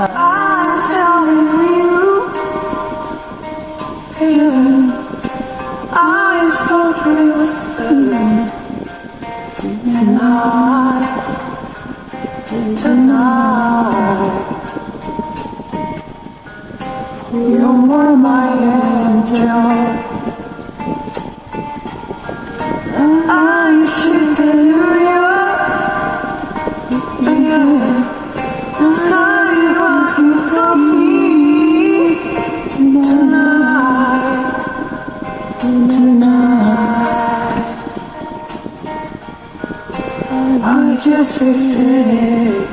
I'm telling you, yeah, I softly whisper tonight, tonight. You're my angel. I should tell you, yeah. Tell you why you love me tonight, tonight. I just say.